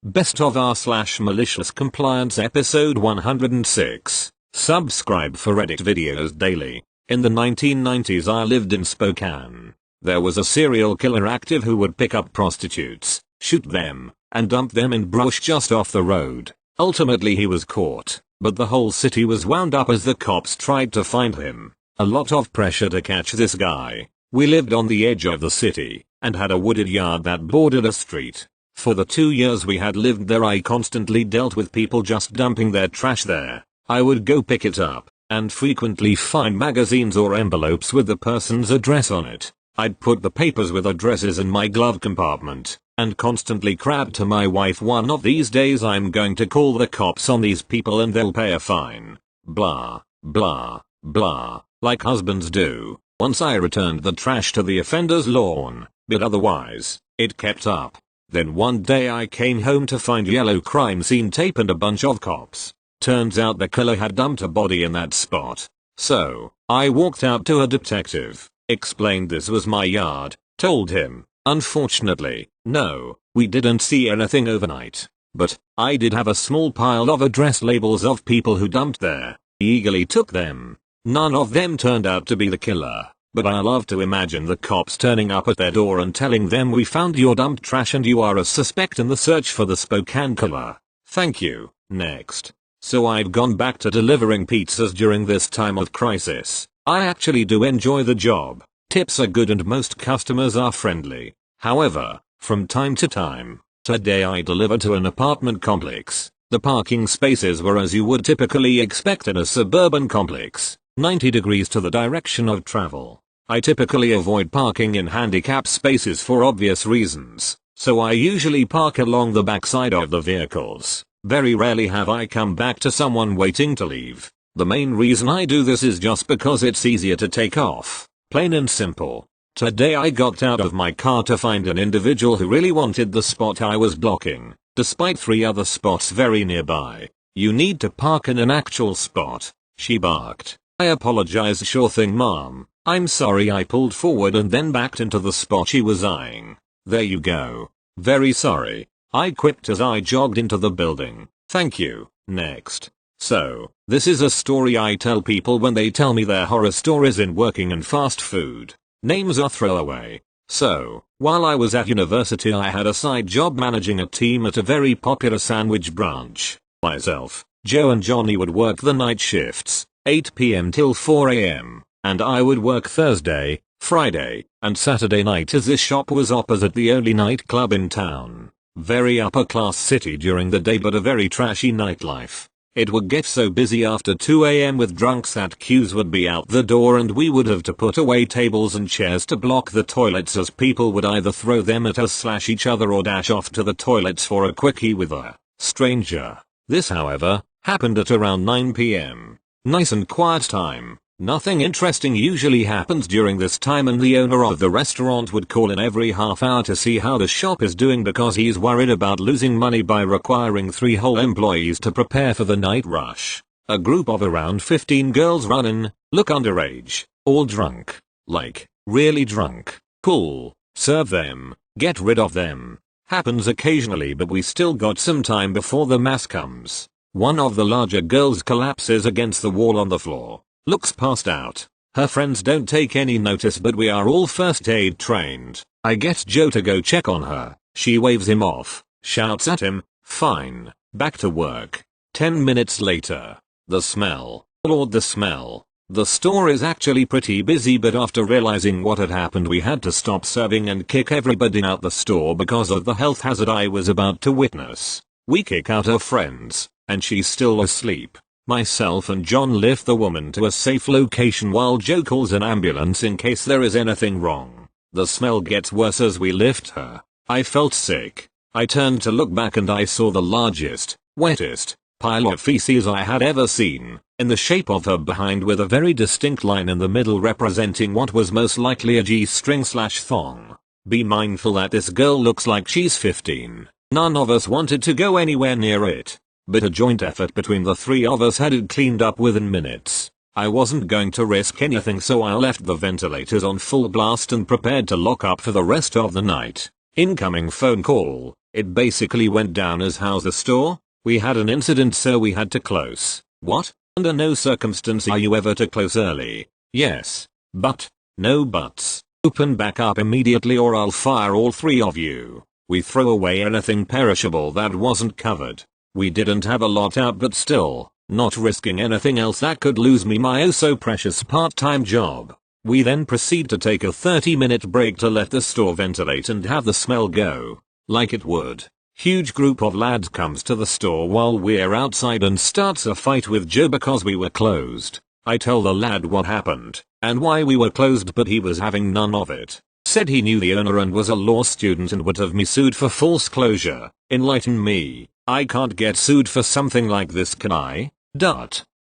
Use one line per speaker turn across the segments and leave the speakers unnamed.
Best of R / Malicious Compliance episode 106. Subscribe for Reddit videos daily. In the 1990s I lived in Spokane. There was a serial killer active who would pick up prostitutes, shoot them, and dump them in brush just off the road. Ultimately he was caught, but the whole city was wound up as the cops tried to find him. A lot of pressure to catch this guy. We lived on the edge of the city, and had a wooded yard that bordered a street. For the 2 years we had lived there I constantly dealt with people just dumping their trash there. I would go pick it up, and frequently find magazines or envelopes with the person's address on it. I'd put the papers with addresses in my glove compartment, and constantly crab to my wife, one of these days I'm going to call the cops on these people and they'll pay a fine. Blah, blah, blah, like husbands do. Once I returned the trash to the offender's lawn, but otherwise, it kept up. Then one day I came home to find yellow crime scene tape and a bunch of cops. Turns out the killer had dumped a body in that spot. So, I walked out to a detective, explained this was my yard, told him, unfortunately, no, we didn't see anything overnight. But, I did have a small pile of address labels of people who dumped there. He eagerly took them. None of them turned out to be the killer. But I love to imagine the cops turning up at their door and telling them we found your dumped trash and you are a suspect in the search for the Spokane killer. Thank you. Next. So I've gone back to delivering pizzas during this time of crisis. I actually do enjoy the job. Tips are good and most customers are friendly. However, from time to time, today I delivered to an apartment complex. The parking spaces were as you would typically expect in a suburban complex. 90 degrees to the direction of travel. I typically avoid parking in handicap spaces for obvious reasons, so I usually park along the backside of the vehicles. Very rarely have I come back to someone waiting to leave. The main reason I do this is just because it's easier to take off. Plain and simple. Today I got out of my car to find an individual who really wanted the spot I was blocking, despite 3 other spots very nearby. You need to park in an actual spot, she barked. I apologized. Sure thing, mom. I'm sorry I pulled forward and then backed into the spot she was eyeing. There you go. Very sorry. I quipped as I jogged into the building. Thank you. Next. So, this is a story I tell people when they tell me their horror stories in working in fast food. Names are throwaway. So, while I was at university I had a side job managing a team at a very popular sandwich branch. Myself, Joe and Johnny would work the night shifts. 8 p.m. till 4 a.m. and I would work Thursday, Friday, and Saturday night as this shop was opposite the only nightclub in town. Very upper class city during the day but a very trashy nightlife. It would get so busy after 2 a.m. with drunks that queues would be out the door and we would have to put away tables and chairs to block the toilets as people would either throw them at us / each other or dash off to the toilets for a quickie with a stranger. This however, happened at around 9 p.m. Nice and quiet time. Nothing interesting usually happens during this time and the owner of the restaurant would call in every half hour to see how the shop is doing because he's worried about losing money by requiring 3 whole employees to prepare for the night rush. A group of around 15 girls run in, look underage, all drunk. Like, really drunk. Cool. Serve them. Get rid of them. Happens occasionally but we still got some time before the mass comes. One of the larger girls collapses against the wall on the floor, looks passed out. Her friends don't take any notice but we are all first aid trained. I get Joe to go check on her. She waves him off, shouts at him, fine, back to work. 10 minutes later. The smell. Lord, the smell. The store is actually pretty busy but after realizing what had happened we had to stop serving and kick everybody out the store because of the health hazard I was about to witness. We kick out her friends. And she's still asleep. Myself and John lift the woman to a safe location while Joe calls an ambulance in case there is anything wrong. The smell gets worse as we lift her. I felt sick. I turned to look back and I saw the largest, wettest, pile of feces I had ever seen, in the shape of her behind with a very distinct line in the middle representing what was most likely a G-string / thong. Be mindful that this girl looks like she's 15. None of us wanted to go anywhere near it. But a joint effort between the 3 of us had it cleaned up within minutes. I wasn't going to risk anything so I left the ventilators on full blast and prepared to lock up for the rest of the night. Incoming phone call. It basically went down as how's the store? We had an incident so we had to close. What? Under no circumstance are you ever to close early. Yes. But. No buts. Open back up immediately or I'll fire all three of you. We throw away anything perishable that wasn't covered. We didn't have a lot out but still, not risking anything else that could lose me my oh so precious part-time job. We then proceed to take a 30-minute break to let the store ventilate and have the smell go. Like it would. Huge group of lads comes to the store while we're outside and starts a fight with Joe because we were closed. I tell the lad what happened and why we were closed but he was having none of it. Said he knew the owner and was a law student and would have me sued for false closure. Enlighten me. I can't get sued for something like this can I?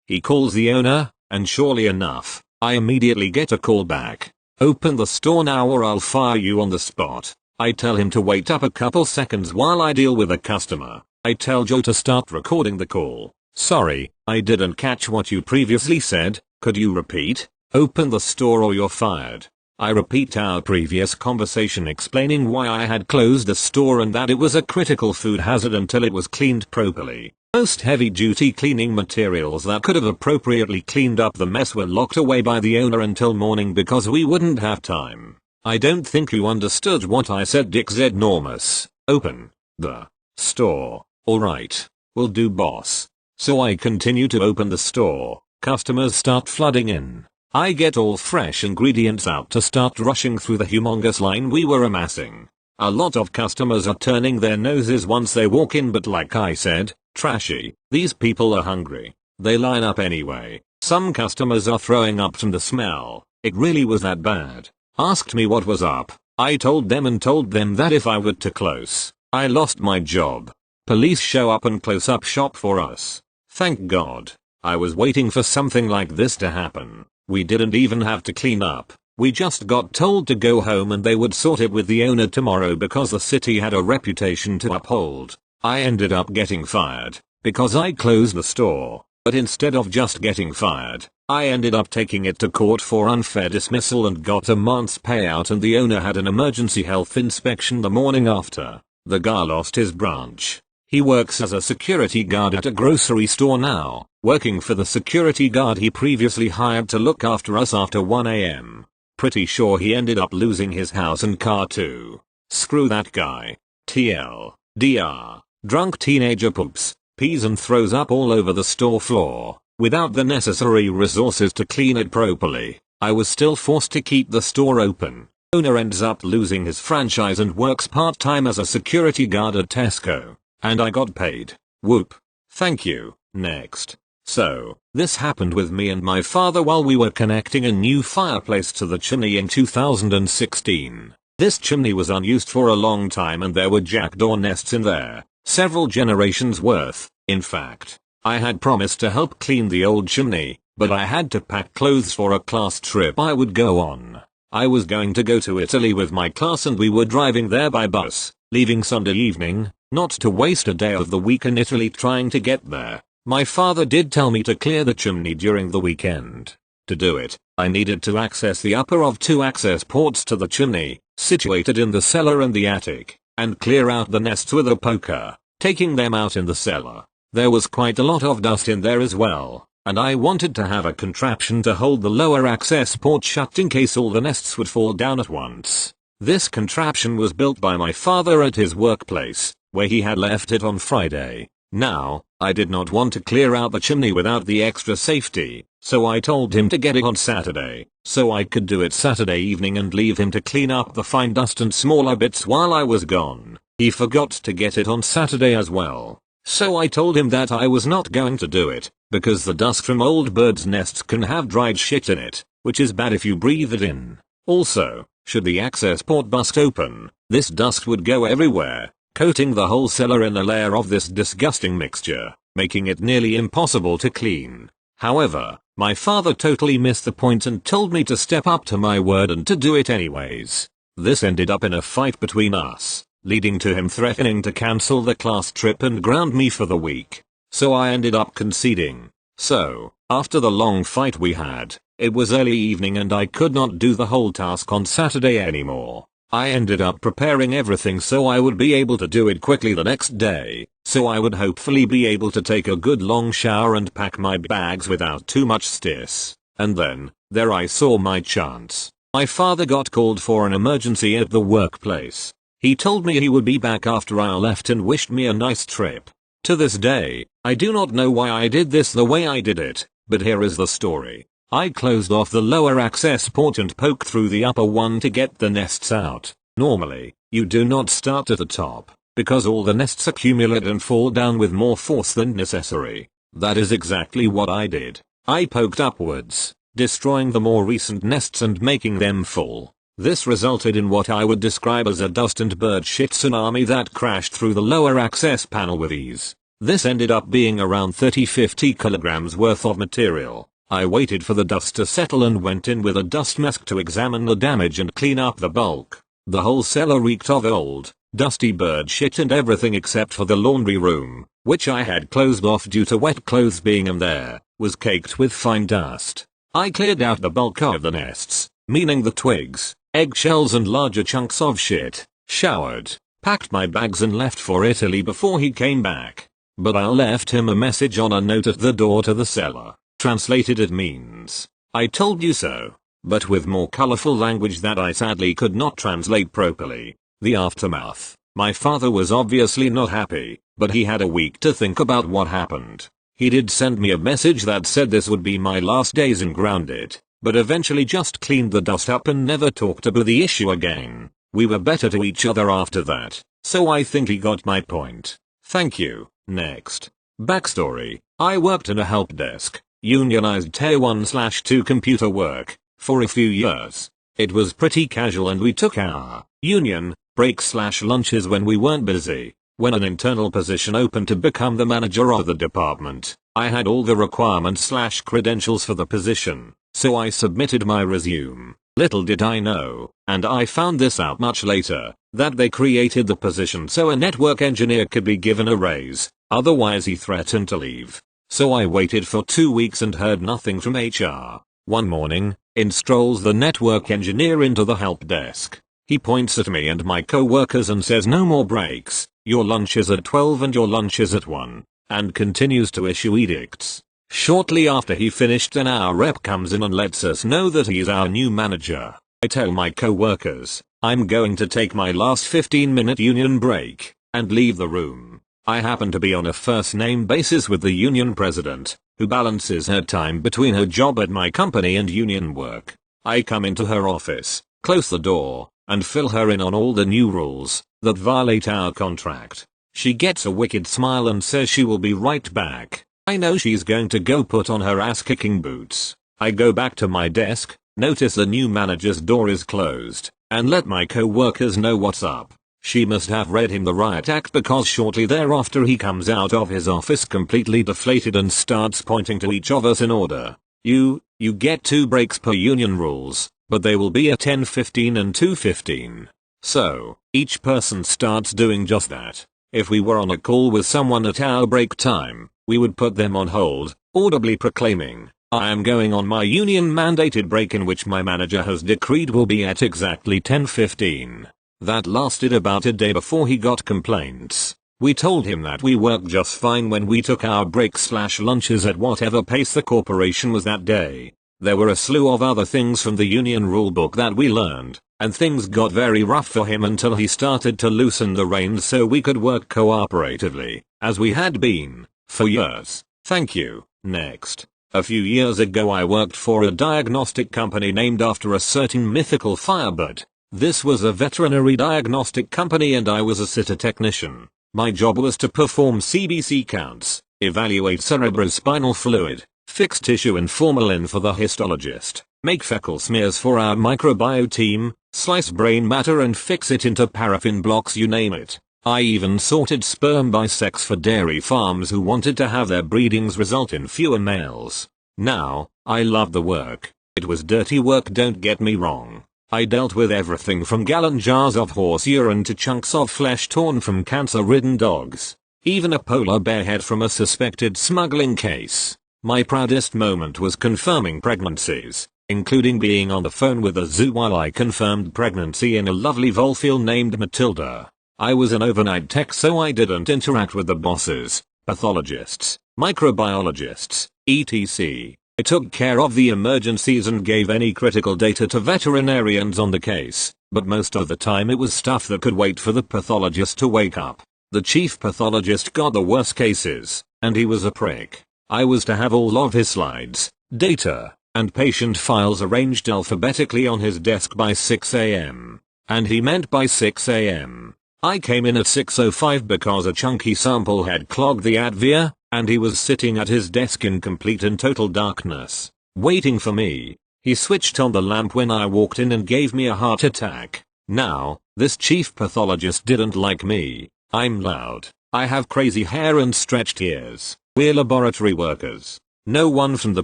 He calls the owner, and surely enough, I immediately get a call back. Open the store now or I'll fire you on the spot. I tell him to wait up a couple seconds while I deal with a customer. I tell Joe to start recording the call. Sorry, I didn't catch what you previously said, could you repeat? Open the store or you're fired. I repeat our previous conversation explaining why I had closed the store and that it was a critical food hazard until it was cleaned properly. Most heavy-duty cleaning materials that could have appropriately cleaned up the mess were locked away by the owner until morning because we wouldn't have time. I don't think you understood what I said Dick Z. Enormous. Open the store. Alright. Will do boss. So I continue to open the store. Customers start flooding in. I get all fresh ingredients out to start rushing through the humongous line we were amassing. A lot of customers are turning their noses once they walk in but like I said, trashy. These people are hungry. They line up anyway. Some customers are throwing up from the smell. It really was that bad. Asked me what was up. I told them that if I were too close, I lost my job. Police show up and close up shop for us. Thank God. I was waiting for something like this to happen. We didn't even have to clean up. We just got told to go home and they would sort it with the owner tomorrow because the city had a reputation to uphold. I ended up getting fired because I closed the store. But instead of just getting fired, I ended up taking it to court for unfair dismissal and got a month's payout and the owner had an emergency health inspection the morning after. The guy lost his branch. He works as a security guard at a grocery store now, working for the security guard he previously hired to look after us after 1 AM. Pretty sure he ended up losing his house and car too. Screw that guy. TLDR. Drunk teenager poops, pees and throws up all over the store floor. Without the necessary resources to clean it properly, I was still forced to keep the store open. Owner ends up losing his franchise and works part-time as a security guard at Tesco. And I got paid. Whoop. Thank you. Next. So, this happened with me and my father while we were connecting a new fireplace to the chimney in 2016. This chimney was unused for a long time and there were jackdaw nests in there. Several generations worth, in fact. I had promised to help clean the old chimney, but I had to pack clothes for a class trip I would go on. I was going to go to Italy with my class and we were driving there by bus, leaving Sunday evening, not to waste a day of the week in Italy trying to get there. My father did tell me to clear the chimney during the weekend. To do it, I needed to access the upper of 2 access ports to the chimney, situated in the cellar and the attic, and clear out the nests with a poker, taking them out in the cellar. There was quite a lot of dust in there as well, and I wanted to have a contraption to hold the lower access port shut in case all the nests would fall down at once. This contraption was built by my father at his workplace, where he had left it on Friday. Now, I did not want to clear out the chimney without the extra safety, so I told him to get it on Saturday, so I could do it Saturday evening and leave him to clean up the fine dust and smaller bits while I was gone. He forgot to get it on Saturday as well. So I told him that I was not going to do it, because the dust from old birds' nests can have dried shit in it, which is bad if you breathe it in. Also, should the access port bust open, this dust would go everywhere, coating the whole cellar in a layer of this disgusting mixture, making it nearly impossible to clean. However, my father totally missed the point and told me to step up to my word and to do it anyways. This ended up in a fight between us, leading to him threatening to cancel the class trip and ground me for the week. So I ended up conceding. So, after the long fight we had, it was early evening and I could not do the whole task on Saturday anymore. I ended up preparing everything so I would be able to do it quickly the next day, so I would hopefully be able to take a good long shower and pack my bags without too much stress. And then, there I saw my chance. My father got called for an emergency at the workplace. He told me he would be back after I left and wished me a nice trip. To this day, I do not know why I did this the way I did it, but here is the story. I closed off the lower access port and poked through the upper one to get the nests out. Normally, you do not start at the top, because all the nests accumulate and fall down with more force than necessary. That is exactly what I did. I poked upwards, destroying the more recent nests and making them fall. This resulted in what I would describe as a dust and bird shit tsunami that crashed through the lower access panel with ease. This ended up being around 30-50 kilograms worth of material. I waited for the dust to settle and went in with a dust mask to examine the damage and clean up the bulk. The whole cellar reeked of old, dusty bird shit and everything except for the laundry room, which I had closed off due to wet clothes being in there, was caked with fine dust. I cleared out the bulk of the nests, meaning the twigs, eggshells and larger chunks of shit, showered, packed my bags and left for Italy before he came back. But I left him a message on a note at the door to the cellar. Translated it means, "I told you so," but with more colorful language that I sadly could not translate properly. The aftermath. My father was obviously not happy, but he had a week to think about what happened. He did send me a message that said this would be my last days in grounded, but eventually just cleaned the dust up and never talked about the issue again. We were better to each other after that, so I think he got my point. Thank you. Next. Backstory. I worked in a help desk, unionized tier 1/2 computer work, for a few years. It was pretty casual and we took our union break/lunches when we weren't busy. When an internal position opened to become the manager of the department, I had all the requirements/credentials for the position, so I submitted my resume. Little did I know, and I found this out much later, that they created the position so a network engineer could be given a raise, otherwise he threatened to leave. So I waited for 2 weeks and heard nothing from HR. One morning, in strolls the network engineer into the help desk. He points at me and my co-workers and says no more breaks, your lunch is at 12 and your lunch is at 1, and continues to issue edicts. Shortly after he finished our rep comes in and lets us know that he's our new manager. I tell my co-workers, I'm going to take my last 15-minute union break, and leave the room. I happen to be on a first-name basis with the union president, who balances her time between her job at my company and union work. I come into her office, close the door, and fill her in on all the new rules that violate our contract. She gets a wicked smile and says she will be right back. I know she's going to go put on her ass-kicking boots. I go back to my desk, notice the new manager's door is closed, and let my co-workers know what's up. She must have read him the riot act because shortly thereafter he comes out of his office completely deflated and starts pointing to each of us in order. You get 2 breaks per union rules, but they will be at 10:15 and 2:15. So, each person starts doing just that. If we were on a call with someone at our break time, we would put them on hold, audibly proclaiming, I am going on my union mandated break in which my manager has decreed will be at exactly 10:15. That lasted about a day before he got complaints. We told him that we worked just fine when we took our breaks/lunches at whatever pace the corporation was that day. There were a slew of other things from the union rulebook that we learned, and things got very rough for him until he started to loosen the reins so we could work cooperatively, as we had been, for years. Thank you. Next. A few years ago I worked for a diagnostic company named after a certain mythical firebird. This was a veterinary diagnostic company and I was a sitter technician. My job was to perform CBC counts, evaluate cerebrospinal fluid, fix tissue and formalin for the histologist, make fecal smears for our microbiome team, slice brain matter and fix it into paraffin blocks, you name it. I even sorted sperm by sex for dairy farms who wanted to have their breedings result in fewer males. Now, I loved the work. It was dirty work, don't get me wrong. I dealt with everything from gallon jars of horse urine to chunks of flesh torn from cancer-ridden dogs. Even a polar bear head from a suspected smuggling case. My proudest moment was confirming pregnancies. including being on the phone with a zoo while I confirmed pregnancy in a lovely volfile named Matilda. I was an overnight tech, so I didn't interact with the bosses, pathologists, microbiologists, etc. I took care of the emergencies and gave any critical data to veterinarians on the case, but most of the time it was stuff that could wait for the pathologist to wake up. The chief pathologist got the worst cases, and he was a prick. I was to have all of his slides, data, and patient files arranged alphabetically on his desk by 6 AM. And he meant by 6 AM. I came in at 6:05 because a chunky sample had clogged the advia, and he was sitting at his desk in complete and total darkness, waiting for me. He switched on the lamp when I walked in and gave me a heart attack. Now, this chief pathologist didn't like me. I'm loud. I have crazy hair and stretched ears. We're laboratory workers. No one from the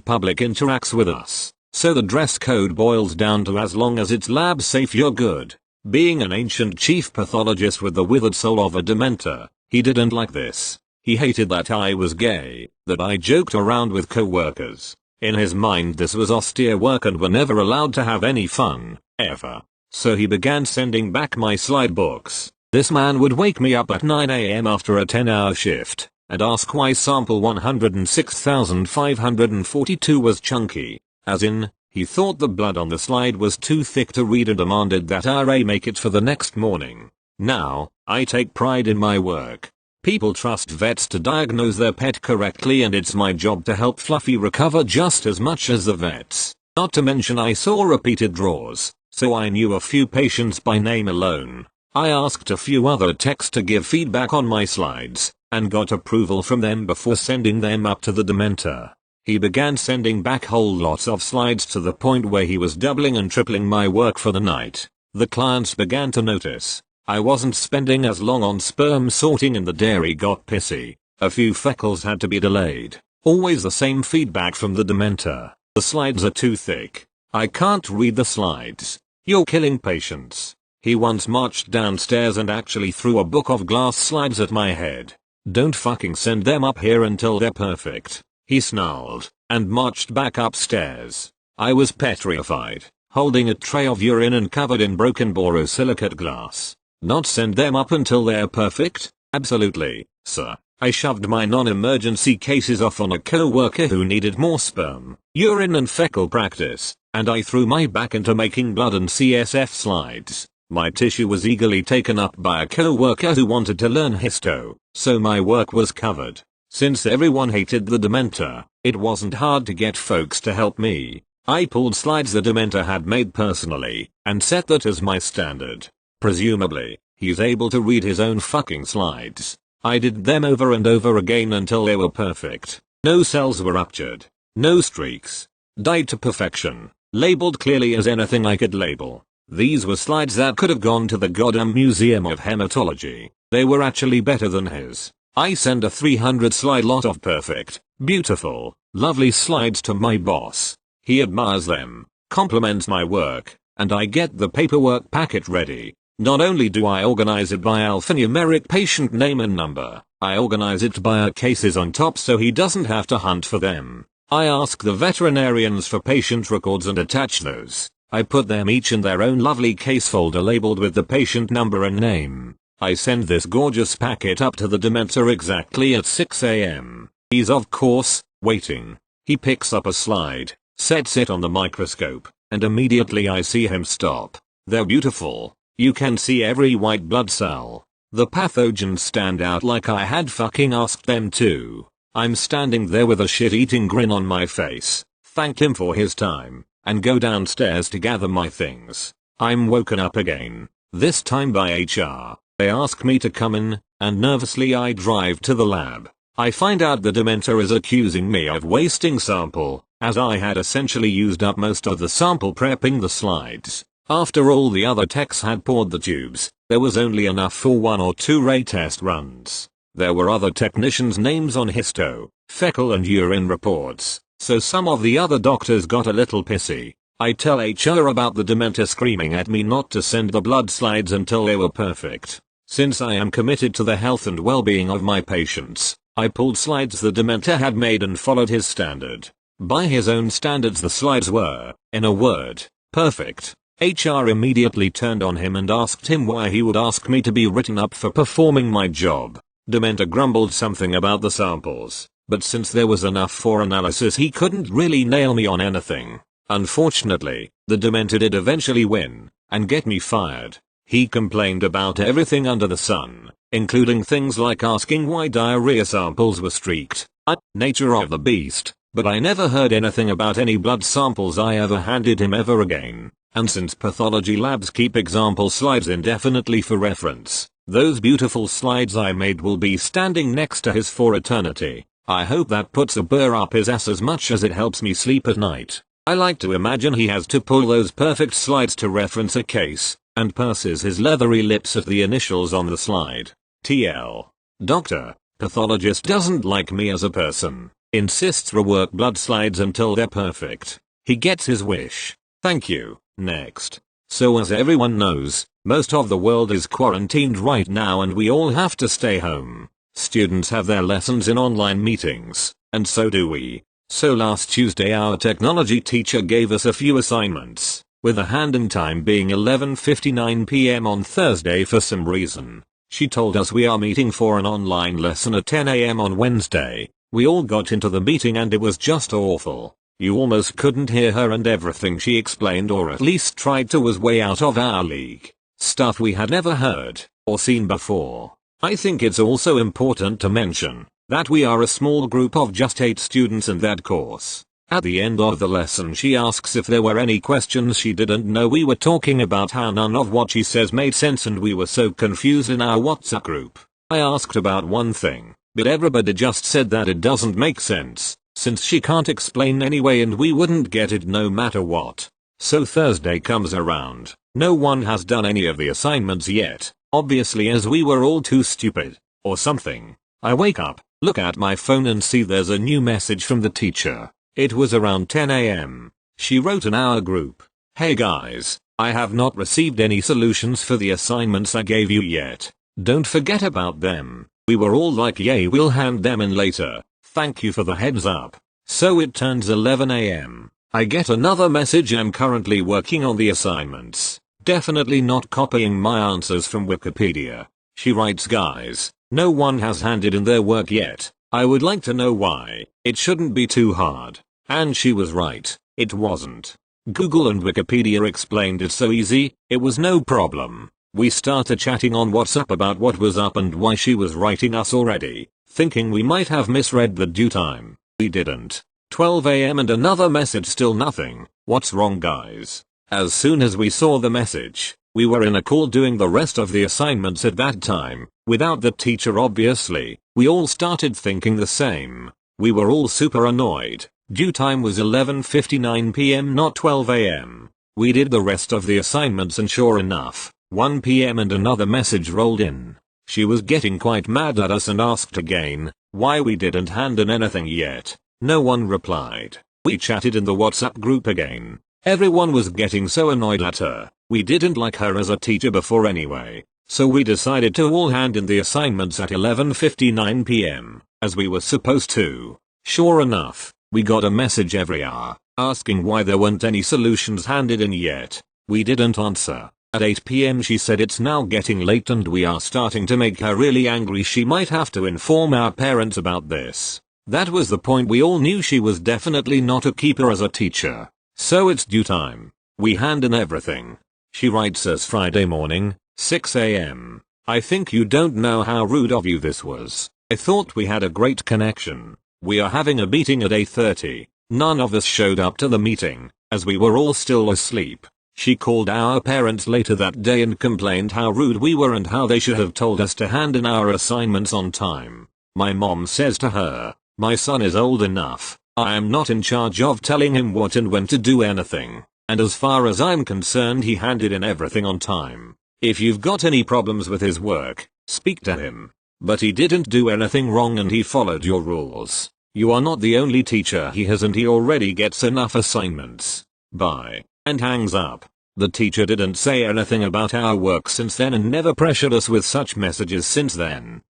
public interacts with us, so the dress code boils down to as long as it's lab safe you're good. Being an ancient chief pathologist with the withered soul of a dementor, he didn't like this. He hated that I was gay, that I joked around with co-workers. In his mind this was austere work and were never allowed to have any fun, ever. So he began sending back my slide books. This man would wake me up at 9 AM after a 10-hour shift, and ask why sample 106,542 was chunky. As in, he thought the blood on the slide was too thick to read and demanded that RA make it for the next morning. Now, I take pride in my work. People trust vets to diagnose their pet correctly, and it's my job to help Fluffy recover just as much as the vets. Not to mention I saw repeated draws, so I knew a few patients by name alone. I asked a few other techs to give feedback on my slides, and got approval from them before sending them up to the dementor. He began sending back whole lots of slides to the point where he was doubling and tripling my work for the night. The clients began to notice. I wasn't spending as long on sperm sorting and the dairy got pissy. A few feckles had to be delayed. Always the same feedback from the dementor. The slides are too thick. I can't read the slides. You're killing patients. He once marched downstairs and actually threw a book of glass slides at my head. Don't fucking send them up here until they're perfect. He snarled, and marched back upstairs. I was petrified, holding a tray of urine and covered in broken borosilicate glass. Not send them up until they're perfect? Absolutely, sir. I shoved my non-emergency cases off on a co-worker who needed more sperm, urine and fecal practice, and I threw my back into making blood and CSF slides. My tissue was eagerly taken up by a co-worker who wanted to learn histo, so my work was covered. Since everyone hated the dementor, it wasn't hard to get folks to help me. I pulled slides the dementor had made personally, and set that as my standard. Presumably, he's able to read his own fucking slides. I did them over and over again until they were perfect. No cells were ruptured. No streaks. Dyed to perfection. Labeled clearly as anything I could label. These were slides that could have gone to the goddamn Museum of Hematology. They were actually better than his. I send a 300 slide lot of perfect, beautiful, lovely slides to my boss. He admires them, compliments my work, and I get the paperwork packet ready. Not only do I organize it by alphanumeric patient name and number, I organize it by our cases on top so he doesn't have to hunt for them. I ask the veterinarians for patient records and attach those. I put them each in their own lovely case folder labeled with the patient number and name. I send this gorgeous packet up to the dementor exactly at 6 AM. He's of course, waiting. He picks up a slide, sets it on the microscope, and immediately I see him stop. They're beautiful. You can see every white blood cell. The pathogens stand out like I had fucking asked them to. I'm standing there with a shit-eating grin on my face, thank him for his time, and go downstairs to gather my things. I'm woken up again, this time by HR. They ask me to come in, and nervously I drive to the lab. I find out the dementor is accusing me of wasting sample, as I had essentially used up most of the sample prepping the slides. After all the other techs had poured the tubes, there was only enough for 1 or 2 ray test runs. There were other technicians' names on histo, fecal and urine reports, so some of the other doctors got a little pissy. I tell HR about the dementor screaming at me not to send the blood slides until they were perfect. Since I am committed to the health and well-being of my patients, I pulled slides the dementor had made and followed his standard. By his own standards the slides were, in a word, perfect. HR immediately turned on him and asked him why he would ask me to be written up for performing my job. Dementor grumbled something about the samples, but since there was enough for analysis he couldn't really nail me on anything. Unfortunately, the Dementor did eventually win, and get me fired. He complained about everything under the sun, including things like asking why diarrhea samples were streaked. Nature of the beast, but I never heard anything about any blood samples I ever handed him ever again. And since pathology labs keep example slides indefinitely for reference, those beautiful slides I made will be standing next to his for eternity. I hope that puts a burr up his ass as much as it helps me sleep at night. I like to imagine he has to pull those perfect slides to reference a case, and purses his leathery lips at the initials on the slide. TL. Doctor, pathologist doesn't like me as a person. Insists rework blood slides until they're perfect. He gets his wish. Thank you. Next. So as everyone knows, most of the world is quarantined right now and we all have to stay home. Students have their lessons in online meetings, and so do we. So last Tuesday our technology teacher gave us a few assignments, with a hand-in time being 11:59 PM on Thursday for some reason. She told us we are meeting for an online lesson at 10 AM on Wednesday. We all got into the meeting and it was just awful. You almost couldn't hear her and everything she explained or at least tried to was way out of our league. Stuff we had never heard or seen before. I think it's also important to mention that we are a small group of just 8 students in that course. At the end of the lesson she asks if there were any questions she didn't know. We were talking about how none of what she says made sense and we were so confused in our WhatsApp group. I asked about one thing, but everybody just said that it doesn't make sense, since she can't explain anyway and we wouldn't get it no matter what. So Thursday comes around. No one has done any of the assignments yet, obviously as we were all too stupid, or something. I wake up, look at my phone and see there's a new message from the teacher. It was around 10 AM. She wrote in our group, "Hey guys, I have not received any solutions for the assignments I gave you yet. Don't forget about them." We were all like, yay, we'll hand them in later. Thank you for the heads up. So it turns 11 AM. I get another message. I'm currently working on the assignments. Definitely not copying my answers from Wikipedia. She writes, "Guys, no one has handed in their work yet. I would like to know why. It shouldn't be too hard." And she was right. It wasn't. Google and Wikipedia explained it so easy, it was no problem. We started chatting on WhatsApp about what was up and why she was writing us already, thinking we might have misread the due time. We didn't. 12 AM and another message, still nothing. What's wrong, guys? As soon as we saw the message, we were in a call doing the rest of the assignments at that time, without the teacher obviously. We all started thinking the same. We were all super annoyed. Due time was 11:59 PM, not 12 AM. We did the rest of the assignments and sure enough, 1 PM and another message rolled in. She was getting quite mad at us and asked again why we didn't hand in anything yet. No one replied. We chatted in the WhatsApp group again. Everyone was getting so annoyed at her. We didn't like her as a teacher before anyway. So we decided to all hand in the assignments at 11:59 PM, as we were supposed to. Sure enough, we got a message every hour, asking why there weren't any solutions handed in yet. We didn't answer. At 8 PM she said it's now getting late and we are starting to make her really angry. She might have to inform our parents about this. That was the point. We all knew she was definitely not a keeper as a teacher. So it's due time. We hand in everything. She writes us Friday morning, 6 AM. "I think you don't know how rude of you this was. I thought we had a great connection. We are having a meeting at 8:30. None of us showed up to the meeting, as we were all still asleep." She called our parents later that day and complained how rude we were and how they should have told us to hand in our assignments on time. My mom says to her, "My son is old enough. I am not in charge of telling him what and when to do anything. And as far as I'm concerned, he handed in everything on time. If you've got any problems with his work, speak to him. But he didn't do anything wrong and he followed your rules. You are not the only teacher he has and he already gets enough assignments. Bye." And hangs up. The teacher didn't say anything about our work since then and never pressured us with such messages since then.